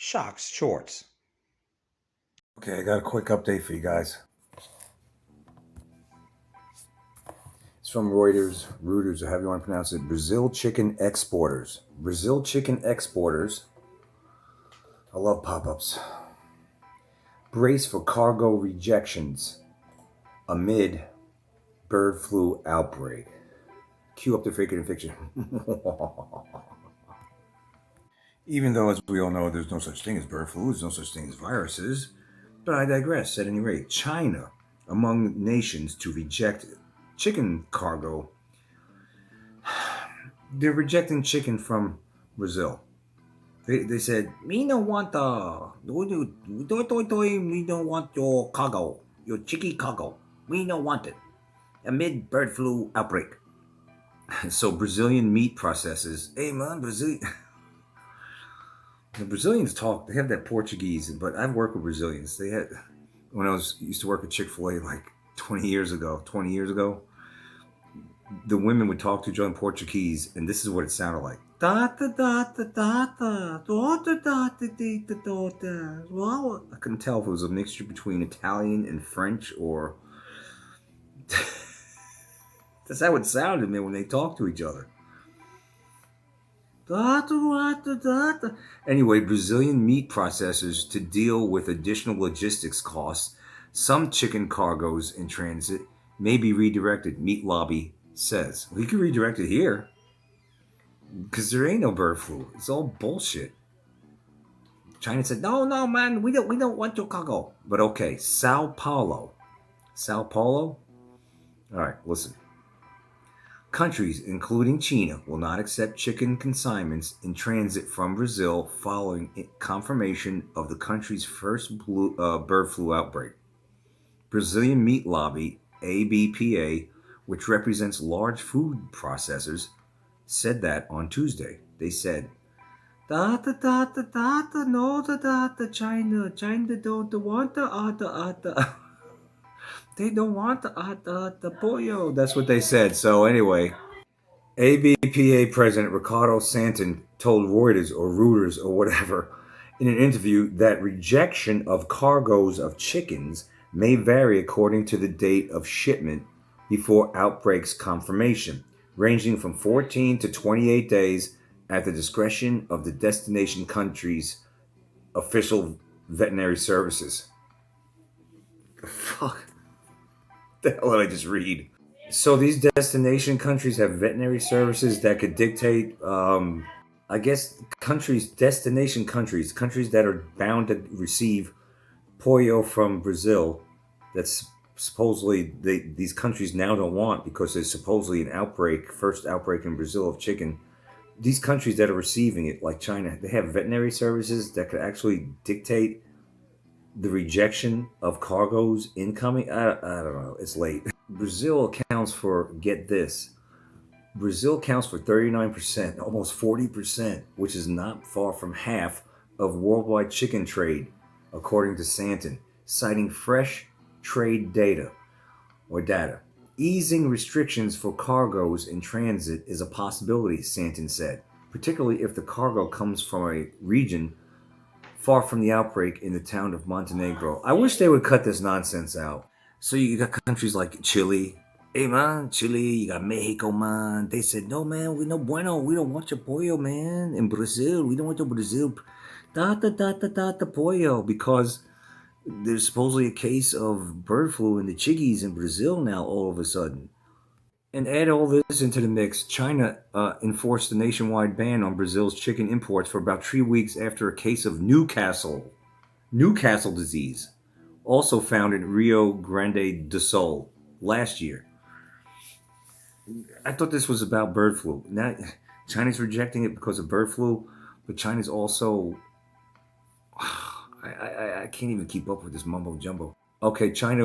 Shocks Shorts. Okay, I got a quick update for you guys. It's from Reuters, or however you want to pronounce it. Brazil chicken exporters. Brazil chicken exporters. I love pop-ups. Brace for cargo rejections amid bird flu outbreak. Cue up the fake and fiction. Even though, as we all know, there's no such thing as bird flu, there's no such thing as viruses. But I digress. At any rate, China, among nations to reject chicken cargo, they're rejecting chicken from Brazil. They said, we don't want your cargo, your chicken cargo. We don't want it. Amid bird flu outbreak. So Brazilian meat processors, hey man, the Brazilians talk, they have that Portuguese, but I've worked with Brazilians. They had, when I used to work at Chick-fil-A like 20 years ago, the women would talk to each other in Portuguese, and this is what it sounded like. I couldn't tell if it was a mixture between Italian and French, or that's how it sounded to me when they talked to each other. Anyway, Brazilian meat processors to deal with additional logistics costs. Some chicken cargoes in transit may be redirected, Meat Lobby says. We can redirect it here because there ain't no bird flu. It's all bullshit. China said, no, man, we don't want your cargo. But okay, Sao Paulo. All right, listen. Countries, including China, will not accept chicken consignments in transit from Brazil following confirmation of the country's first bird flu outbreak. Brazilian Meat Lobby, ABPA, which represents large food processors, said that on Tuesday. They said, China don't want the They don't want the pollo. That's what they said. So anyway, ABPA President Ricardo Santon told Reuters or whatever in an interview that rejection of cargoes of chickens may vary according to the date of shipment before outbreaks confirmation, ranging from 14 to 28 days at the discretion of the destination country's official veterinary services. Fuck. The hell did I just read? So these destination countries have veterinary services that could dictate, I guess, destination countries that are bound to receive pollo from Brazil. That's supposedly these countries now don't want because there's supposedly first outbreak in Brazil of chicken. These countries that are receiving it, like China, they have veterinary services that could actually dictate the rejection of cargoes incoming. I don't know. It's late. Brazil accounts for, get this, 39%, almost 40%, which is not far from half of worldwide chicken trade, according to Santon, citing fresh trade data. Easing restrictions for cargoes in transit is a possibility, Santon said, particularly if the cargo comes from a region far from the outbreak in the town of Montenegro. I wish they would cut this nonsense out. So you got countries like Chile. Hey man, Chile, you got Mexico, man. They said, no man, we no bueno. We don't want your pollo, man. In Brazil, we don't want your Brazil. Pollo. Because there's supposedly a case of bird flu in the chiggies in Brazil now all of a sudden. And add all this into the mix, China enforced a nationwide ban on Brazil's chicken imports for about 3 weeks after a case of Newcastle disease, also found in Rio Grande do Sul last year. I thought this was about bird flu. Now, China's rejecting it because of bird flu, but China's also... I can't even keep up with this mumbo jumbo. Okay, China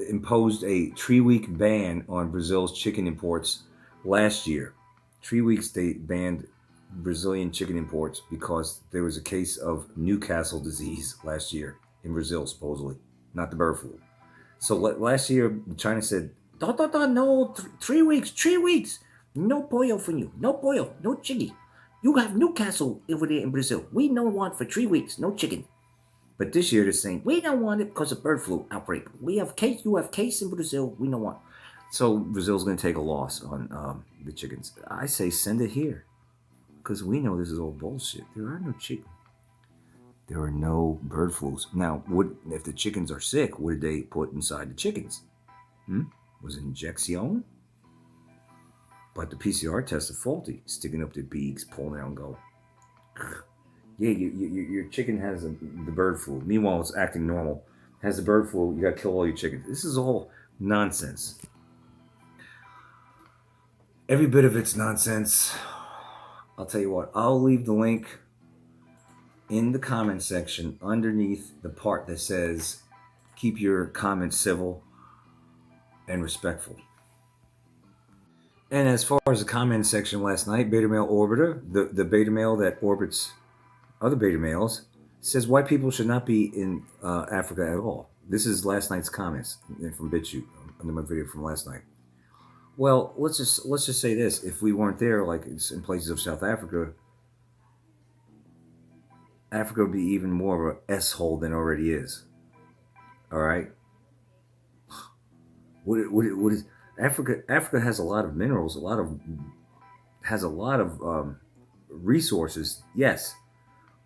imposed a 3-week ban on Brazil's chicken imports last year. 3 weeks they banned Brazilian chicken imports because there was a case of Newcastle disease last year in Brazil, supposedly, not the bird flu. So last year, China said, no, 3 weeks, no pollo for you, no pollo, no chiggy. You have Newcastle over there in Brazil. We don't want for 3 weeks, no chicken. But this year they're saying we don't want it because of bird flu outbreak. We have case. You have case in Brazil. We don't want. So Brazil's going to take a loss on the chickens. I say send it here because we know this is all bullshit. There are no chicken. There are no bird flus. Now, if the chickens are sick? What did they put inside the chickens? Was it injection? But the PCR tests are faulty. Sticking up their beaks, pulling out and go. Yeah, your chicken has the bird flu. Meanwhile, it's acting normal. Has the bird flu, you got to kill all your chickens. This is all nonsense. Every bit of it's nonsense. I'll tell you what, I'll leave the link in the comment section underneath the part that says keep your comments civil and respectful. And as far as the comment section last night, Beta Male Orbiter, the beta male that orbits other beta males, says white people should not be in Africa at all. This is last night's comments from BitChute under my video from last night. Well, let's just say this: if we weren't there, like in places of South Africa, Africa would be even more of a s-hole than it already is. All right. What is Africa? Africa has a lot of minerals, has a lot of resources. Yes,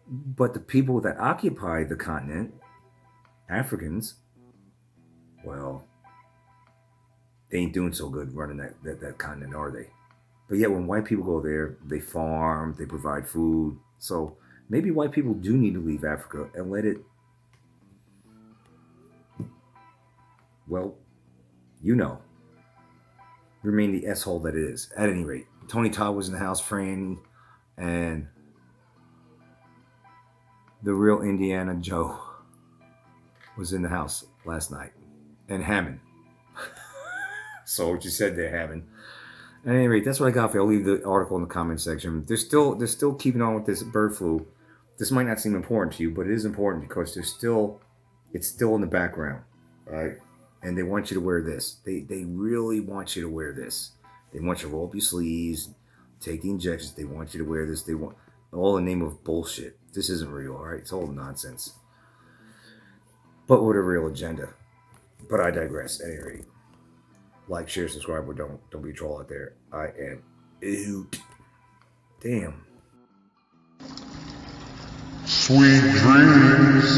but the people that occupy the continent, Africans, well, they ain't doing so good running that continent, are they? But yet, when white people go there, they farm, they provide food. So maybe white people do need to leave Africa and let it, well, remain the s-hole that it is. At any rate, Tony Todd was in the house, Fran, and the real Indiana Joe was in the house last night, and Hammond. So what you said there, Hammond. At any rate, that's what I got for you. I'll leave the article in the comment section. They're still keeping on with this bird flu. This might not seem important to you, but it is important because it's still in the background, right? And they want you to wear this. They really want you to wear this. They want you to roll up your sleeves, take the injections. They want you to wear this. They want all in the name of bullshit. This isn't real, all right? It's all nonsense. But with a real agenda. But I digress. At any rate, like, share, subscribe, or don't be a troll out there. I am out. Damn. Sweet dreams.